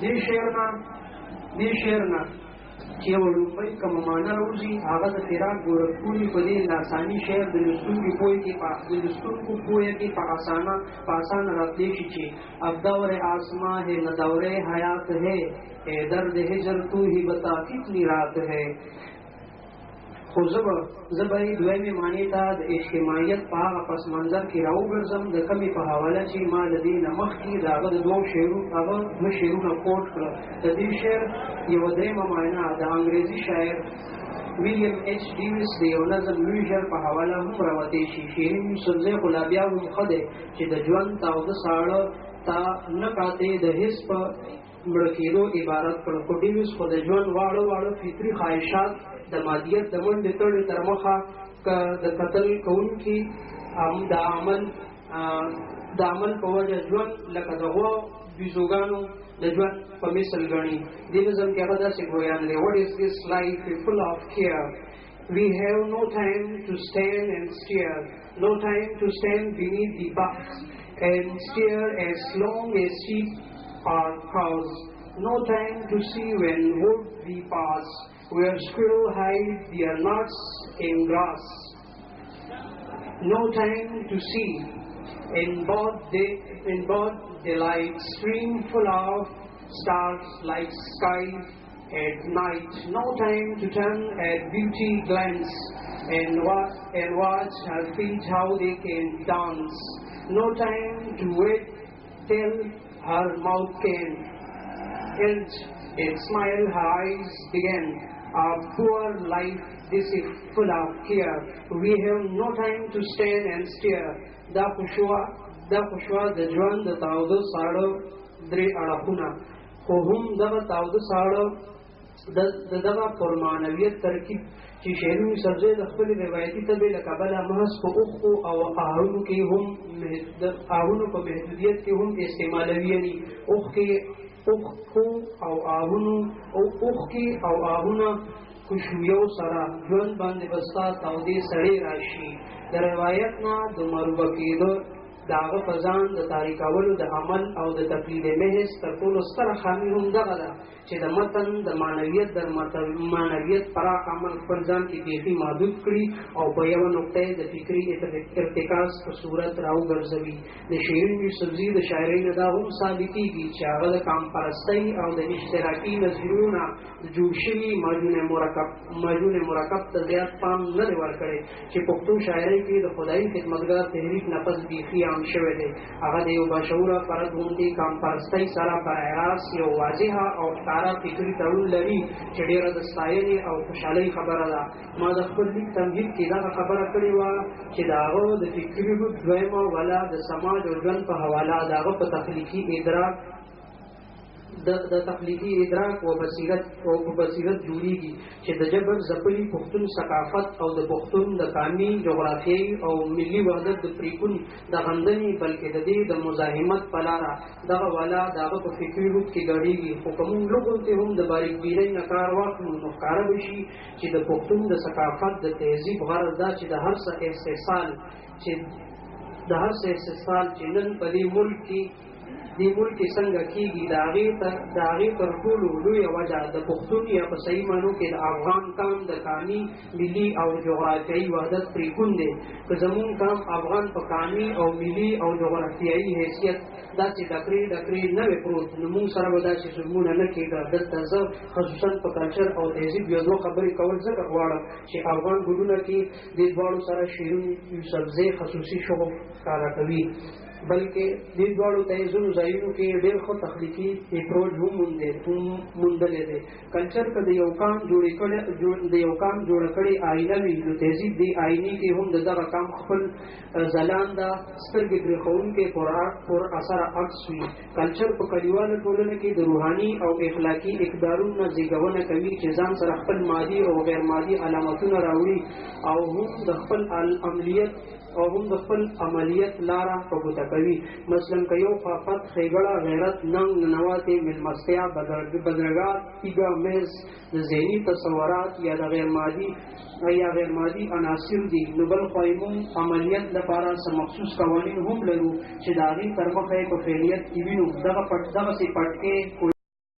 دې شعر نه چې یو لومړی کومه معنا راوځي هغه د فراق ګورکپوري په دې لاساني شعر د لوستونکي پوهې کې په آسانه راتلی شي چې اب دور آسماں ہے نہ دور حیات ہے اے درد ہجر تو ہی بتا کتنی رات ہے. خو زه به دویمې معنی ته د اجتماعیت په هغه پس منظر کې راوګرځم د کمې په حواله چې ما د دې نه مخکې د هغه د دوه شعرونه کوټ کړه. د دې شعر یوه درېیمه معنا د انګریزي شاعر ویلیام ایچ ډیویس د یو نظم لویژر په حواله هم راوتی شي. شیرین یوسفزی خو لا بیا هم ښه دی چې د ژوند تاوده ساړه تا نه کاتې د حس په مړه کېدو عبارت کړ. خو ډیویس خو د ژوند واړه فطري خواهشات د مادیت د منډې تړې تر مخه د قتل کوونکي د عمل په وجه ژوند لکه د غوا بیزوګانو د ژوند په مثل ګڼي. دې نظم کې هغه داسې ګویان دی: What is this life full of care? We have no time to stand and stare, no time to stand beneath the boughs and stare as long as sheep are cows, no time to see when wood we pass, where squirrel hide their nuts in grass, no time to see in broad daylight stream full of stars like sky at night, no time to turn at beauty glance and watch her feet how they can dance, no time to wait till her mouth can hint and smile her eyes begin. Our poor life, this is full of care. We have no time to stand and stare. دا خوشوا د ژوند د تاوده ساړه درې اړخونه، خو هم دغه تاوده ساړه د دغه پرمعنویت ترکیب چې شیرین یوسفزی د خپلې روایتي طبعې له کبله محض په اوښکو او آهونو کې هم آهونو په محدودیت کې هم استعمالوي. یعنې اوښکې او آهونه خوشبویو سره ژوند باندې به ستا تودې سړې راشي. د روایت نه د مروبه کېدو د هغه په ځان د تاریکولو د عمل او د تقلید محض تر ټولو ستره خامي هم دغه ده چې د متن د معنویت پراخ عمل خپل ځان کې بیخي محدود کړي او په یوه نقطه د فکري ارتکاز په صورت راوګرځوي. د شیرین یوسفزي د شاعرۍ نه دا هم ثابتېږي چې هغه د قام پرستۍ او د اشتراکي نظریونو د جوړ شوي مجنون مرکب ته زیات پام نه دی ورکړی چې پښتو شاعرۍ کې د خدایي خدمتګار تحریک نفس بیخي عام شوی دی. هغه د یو باشعوره فرد غوندې قام پرستۍ سره براح راست یو واضحه او ښکاره فکري تړون لري چې ډېره د ستاینې او خوشحالۍ خبره ده. ما د خپل لیک تمهید کې دغه خبره کړې وه چې د هغه د فکري روح دویمه وله د سماج او ژوند په حواله د هغه په تخلیقي ادراک و بصیرت جوړیږي چې د جبر ځپلي پښتون ثقافت او د پښتون د قامي جغرافیایي او ملي وحدت د پریکون د غندنې بلکې د دې د مزاحمت په لاره دغه والا د هغه په فکري روح کې ګډېږي. خو که موږ لغونتې هم د باریکبینۍ نه کار واخلو نو ښکاره به شي چې د پښتون د ثقافت د تهذیب غرض دا چې د هر څه استحصال چې نن په دې ملک کې څنګه کېږي د هغې تر ټولو لویه وجه د پښتون یا په صحیح معنو کې د افغان قام د قامي ملي او جغرافیایي وحدت پریکون دی. که زمونږ قام افغان په قامي او ملي او جغرافیایي حیثیت داسې ډکرې نه وی پروت نو موږ سره به داسې ظلمونه نه کېږه. دلته زه خصوصا په کلچر او تهذیب یو دوه خبرې کول ځکه غواړم چې افغان ګوندونه کې دې دواړو سره شیرین یوسفزی خصوصي شغل ښکاره کوي، بلکې دې دواړو ته یې ځینو ځایونو کې ډېر ښه تخلیقي اپروچ هم موندلی دی. کلچر که د یو قام جوړه کړې آینه وي نو تهذیب دې آینې کې هم د دغه قام خپل ځلانده سترګې برېښوونکی پر اثر عکس وي. کلچر په کلیواله ټولنه کې د روحاني او اخلاقي اقدارونو نه زیږونه کوي چې ځان سره خپل مادي او غیر مادي علامتونه راوړي او هم د خپل عملیت لاره په ګوته کوي. مثلا که یو خافت، ښېګړه، غیرت، ننګ، ننواتې، میلمستیا، بدرګار، تیږه، میز د ذهني تصورات یا د غیر مادي عناصر دي، نو بل خوا یې موږ عملیت لپاره څه مخصوص قوانین هم لرو چې د هغې تر مخه یې په فعالیت کې وینو. دغسې پټکې